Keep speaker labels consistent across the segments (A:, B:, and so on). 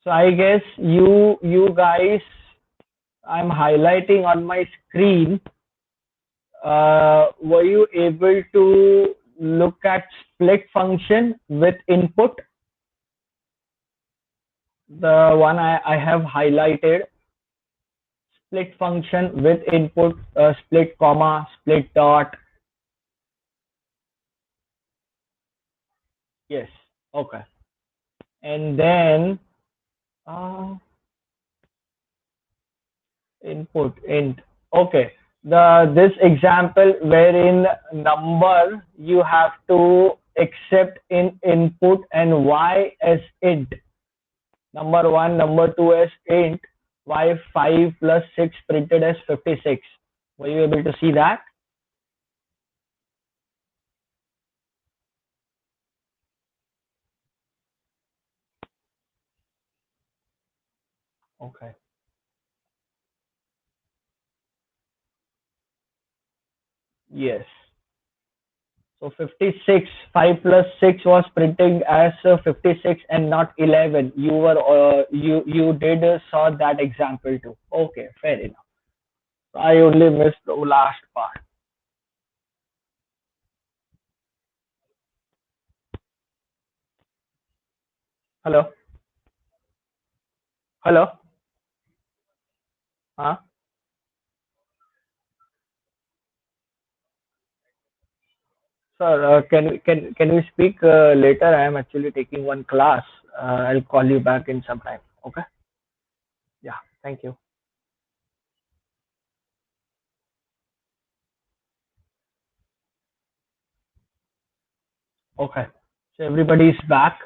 A: So I guess you guys, I'm highlighting on my screen. Were you able to look at split function with input? The one I have highlighted, split function with input, split comma, split dot. Yes. Okay. And then uh, input int. Okay. This example wherein number you have to accept in input and y as int. Number one, number two as int, y 5 plus 6 printed as 56. Were you able to see that? Okay. Yes. So 56, 5 plus 6 was printing as 56 and not 11. You did saw that example too. Okay, fair enough. I only missed the last part. Hello? Hello? Huh? Sir, can we speak later? I am actually taking one class. I'll call you back in some time. Okay? Yeah. Thank you. Okay. So everybody's back.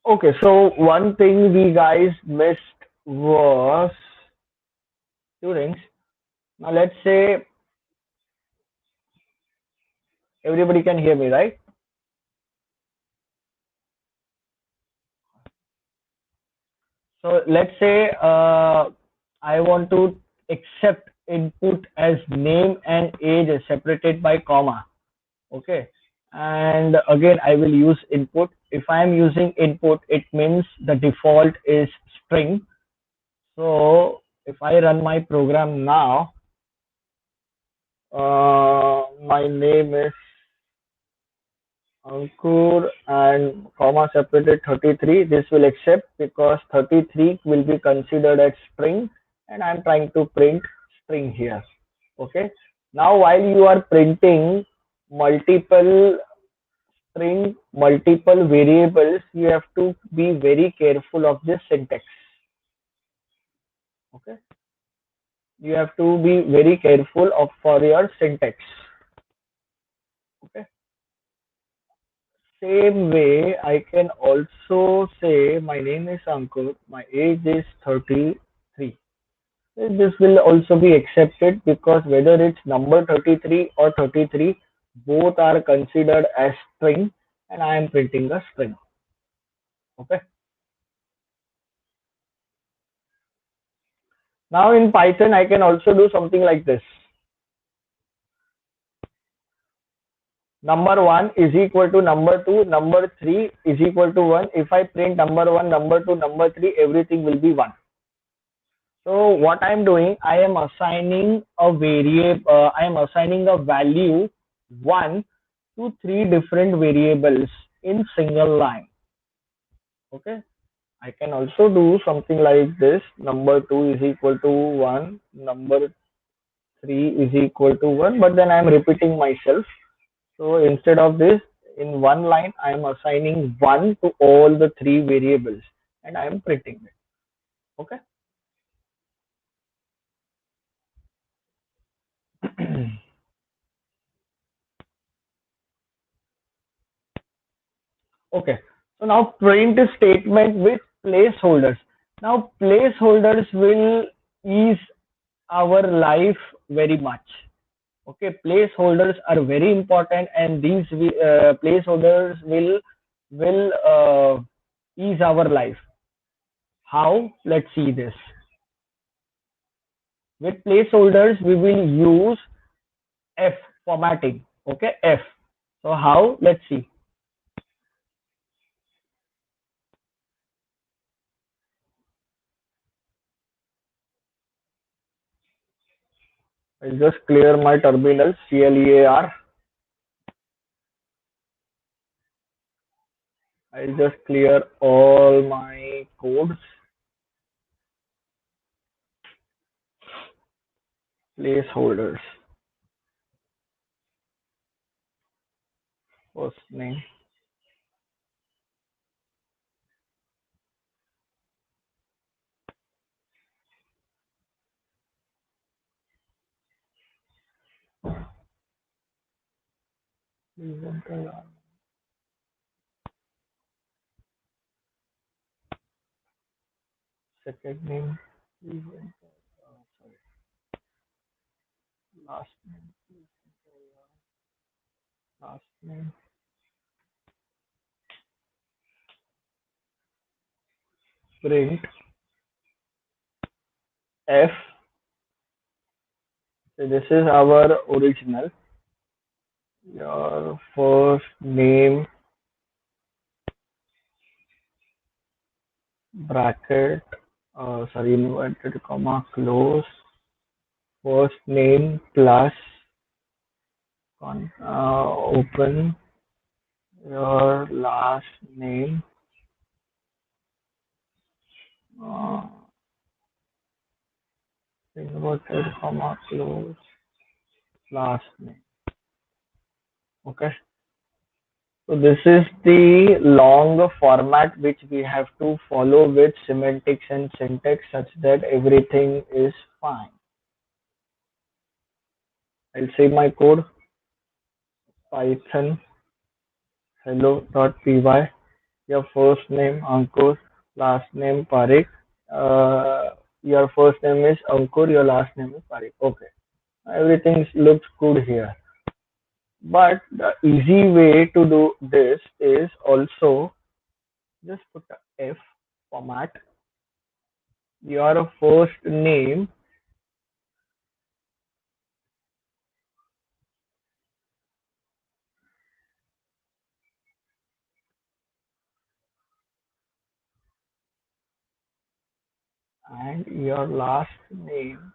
A: Okay. So one thing we guys missed was two things. Now let's say everybody can hear me, right? So let's say I want to accept input as name and age separated by comma. Okay. And again, I will use input. If I am using input, it means the default is string. So if I run my program now, my name is Ankur and comma separated 33. This will accept because 33 will be considered as string and I'm trying to print string here. Okay. Now while you are printing multiple string, multiple variables, you have to be very careful of this syntax. Okay. You have to be very careful of for your syntax. Okay. Same way, I can also say my name is Ankur, my age is 33. This will also be accepted because whether it's number 33 or 33, both are considered as string and I am printing a string. Okay. Now in Python, I can also do something like this. Number 1 is equal to number 2, number 3 is equal to 1. If I print number 1, number 2, number 3, everything will be 1. So what I'm doing, I am assigning a variable, I am assigning a value 1 to 3 different variables in single line. Okay. I can also do something like this. Number 2 is equal to 1, number 3 is equal to 1, but then I am repeating myself. So instead of this, in one line, I am assigning 1 to all the 3 variables and I am printing it. Okay. Okay. So now print statement with placeholders. Now placeholders will ease our life very much. Okay, placeholders are very important, and these placeholders will ease our life. How? Let's see this. With placeholders, we will use F formatting. Okay, F. So how? Let's see. I'll just clear my terminal, CLEAR. I'll just clear all my codes, placeholders. First name, please enter your second name, please enter, sorry, last name, please enter your last name, print F. So this is our original. Your first name, bracket, sorry, inverted comma, close, first name plus open your last name, uh, inverted comma, close, last name. Okay. So this is the long format which we have to follow with semantics and syntax such that everything is fine. I'll save my code, Python hello.py. Your first name Ankur, last name Parik. Your first name is Ankur, your last name is Parik. Okay, everything looks good here. But the easy way to do this is also just put a F format, your first name and your last name.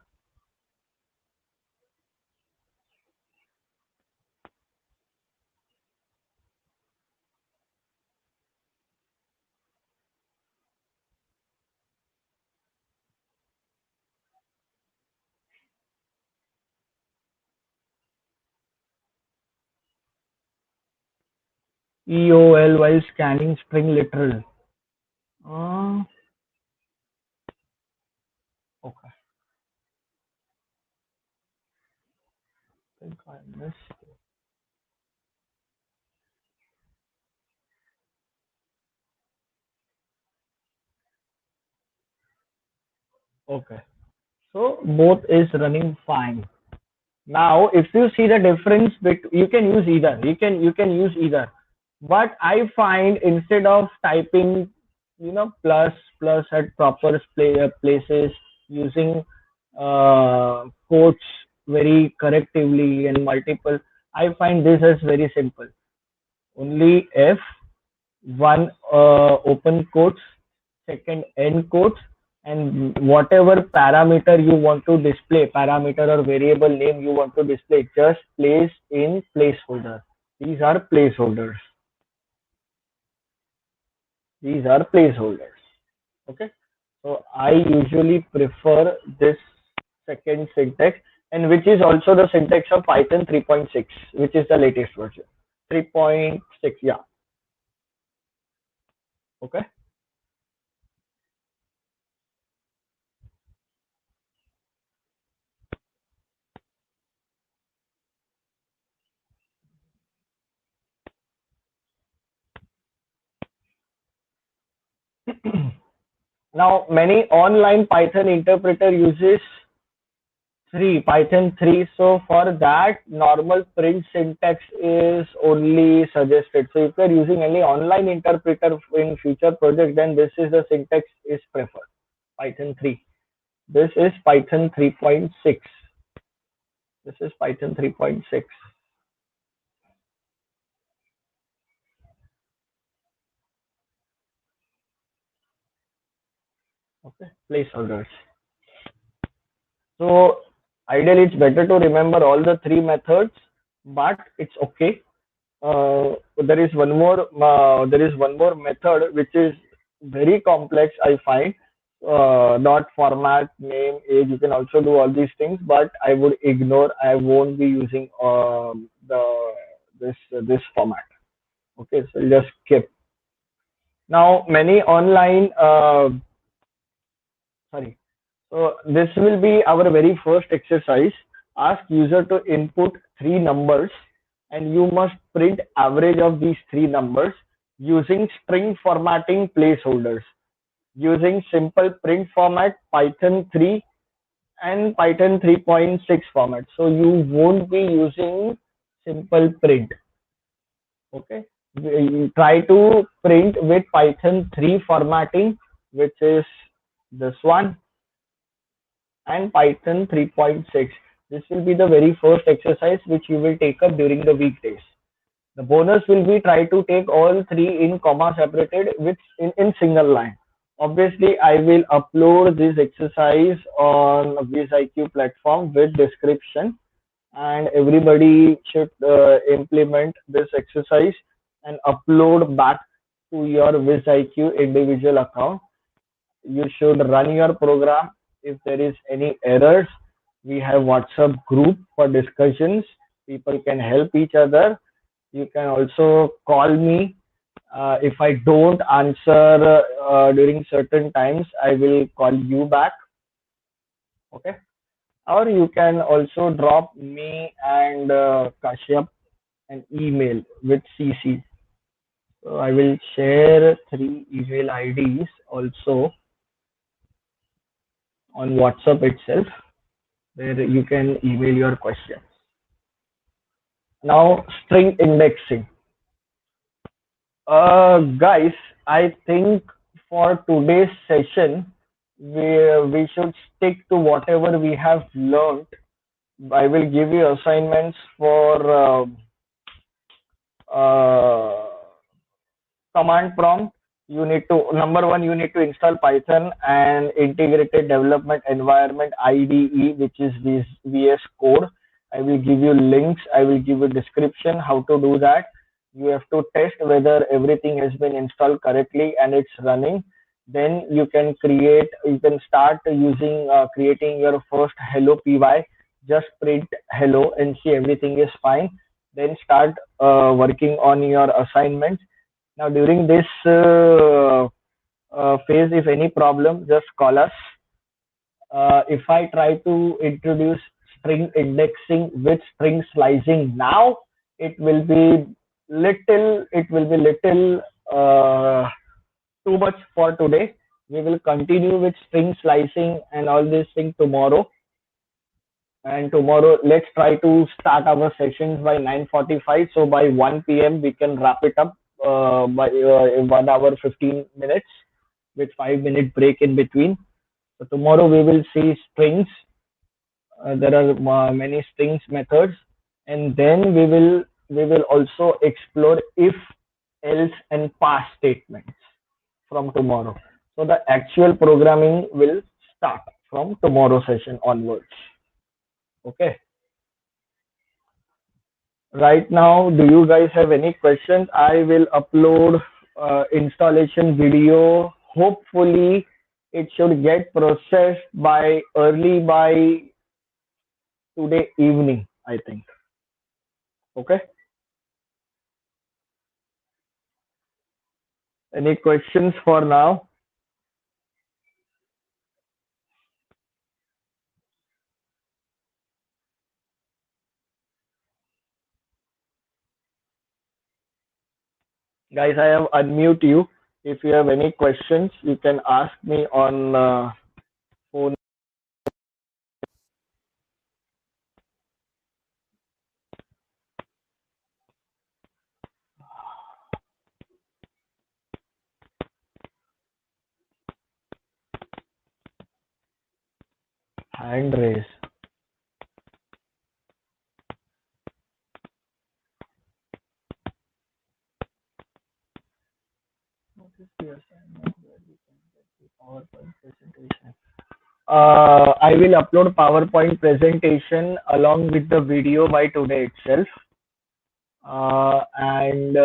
A: EOL while scanning string literal. Uh, okay, I think I missed. Okay, so both is running fine. Now, if you see the difference, you can use either. You can use either. But I find instead of typing, plus at proper places, using quotes very correctively and multiple, I find this as very simple. Only F, one open quotes, second end quotes, and whatever parameter you want to display, parameter or variable name you want to display, just place in placeholder. These are placeholders. These are placeholders. Okay. So I usually prefer this second syntax, and which is also the syntax of Python 3.6, which is the latest version. 3.6, yeah. Okay. Now, many online Python interpreter uses Python 3. So for that, normal print syntax is only suggested. So if you're using any online interpreter in future project, then this is the syntax is preferred. Python 3. This is Python 3.6. This is Python 3.6. Okay, placeholders. So Ideally, it's better to remember all the three methods, but it's okay. There is one more method which is very complex. I find not format, name, age. You can also do all these things, but I would ignore. I won't be using the this format. Okay, so just skip. Now, many online. Sorry. So this will be our very first exercise. Ask user to input three numbers and you must print average of these three numbers using string formatting placeholders using simple print format Python 3 and Python 3.6 format. So you won't be using simple print. Okay. You try to print with Python 3 formatting, which is this one, and Python 3.6. This will be the very first exercise which you will take up during the weekdays. The bonus will be try to take all three in comma separated with in single line. Obviously, I will upload this exercise on VizIQ platform with description, and everybody should implement this exercise and upload back to your VizIQ individual account. You should run your program. If there is any errors, we have WhatsApp group for discussions. People can help each other. You can also call me. If I don't answer during certain times, I will call you back. Okay. Or you can also drop me and Kashyap an email with CC. So I will share three email IDs also on WhatsApp itself, where you can email your questions. Now, string indexing. Guys, I think for today's session, we should stick to whatever we have learned. I will give you assignments for uh, command prompt. You need to, number one, you need to install Python and integrated development environment IDE, which is VS Code. I will give you links. I will give you description how to do that. You have to test whether everything has been installed correctly and it's running. Then you can start using creating your first hello py. Just print hello and see everything is fine. Then start working on your assignments. Now, during this phase, if any problem, just call us. If I try to introduce string indexing with string slicing now, it will be little too much for today. We will continue with string slicing and all these things tomorrow. And tomorrow, let's try to start our sessions by 9:45. So by 1 p.m. we can wrap it up by 1 hour 15 minutes with 5 minute break in between. So tomorrow we will see strings. There are many strings methods, and then we will also explore if, else, and pass statements from tomorrow. So the actual programming will start from tomorrow session onwards. Okay. Right now, do you guys have any questions? I will upload installation video. Hopefully, it should get processed by early by today evening, I think. Okay. Any questions for now? Guys, I have unmute you. If you have any questions, you can ask me on phone. Hand raise. What is the assignment where we can get the PowerPoint presentation? I will upload PowerPoint presentation along with the video by today itself. And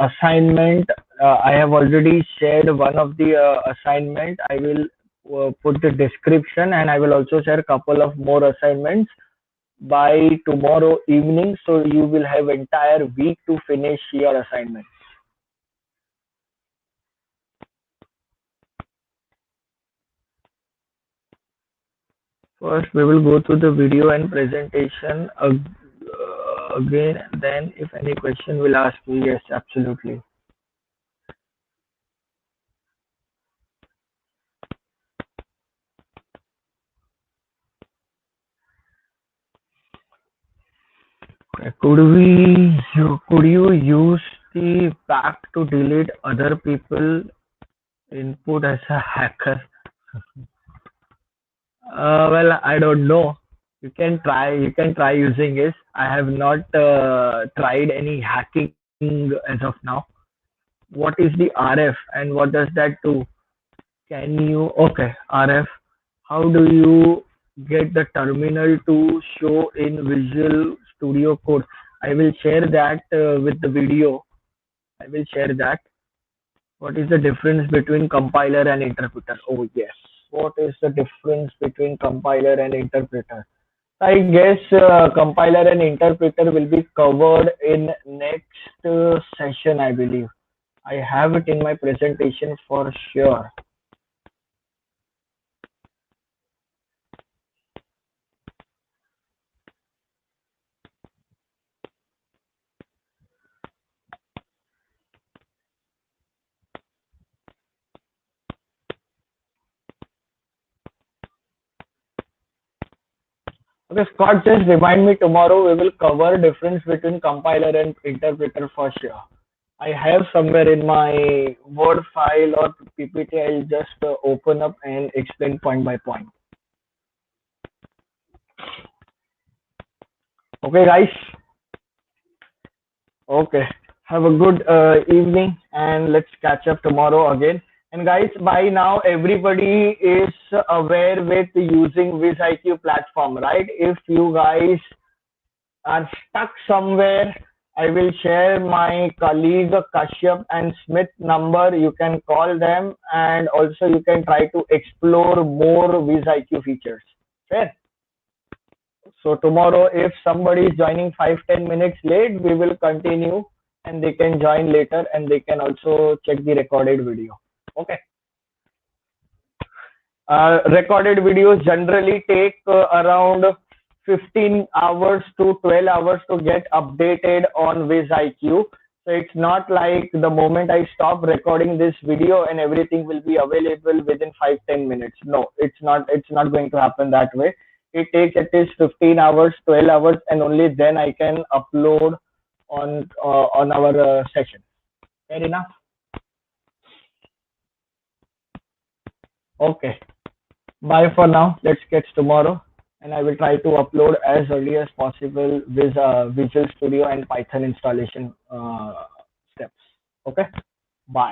A: assignment, I have already shared one of the assignment. I will put the description, and I will also share a couple of more assignments by tomorrow evening. So you will have entire week to finish your assignment. First, we will go through the video and presentation again. Then, if any question, will ask me. Yes, absolutely. Could you use the back to delete other people input as a hacker? Well, I don't know. You can try. You can try using it. I have not tried any hacking as of now. What is the RF and what does that do? Can you, okay, RF, how do you get the terminal to show in Visual Studio Code? I will share that with the video. I will share that. What is the difference between compiler and interpreter? Oh, yes. What is the difference between compiler and interpreter? I guess compiler and interpreter will be covered in next session, I believe. I have it in my presentation for sure. Okay, Scott, just remind me tomorrow we will cover difference between compiler and interpreter for sure. I have somewhere in my Word file or PPT, I'll just open up and explain point by point. Okay, guys. Okay. Have a good evening and let's catch up tomorrow again. And guys, by now everybody is aware with using VizIQ platform, right? If you guys are stuck somewhere, I will share my colleague Kashyap and Smith number. You can call them and also you can try to explore more VizIQ features. Fair? So tomorrow, if somebody is joining 5-10 minutes late, we will continue and they can join later and they can also check the recorded video. Okay. Recorded videos generally take around 15 hours to 12 hours to get updated on VizIQ. So it's not like the moment I stop recording this video and everything will be available within 5-10 minutes. No, it's not. It's not going to happen that way. It takes at least 15 hours, 12 hours, and only then I can upload on our session. Fair enough. Okay. Bye for now. Let's catch tomorrow. And I will try to upload as early as possible with Visual Studio and Python installation steps. Okay.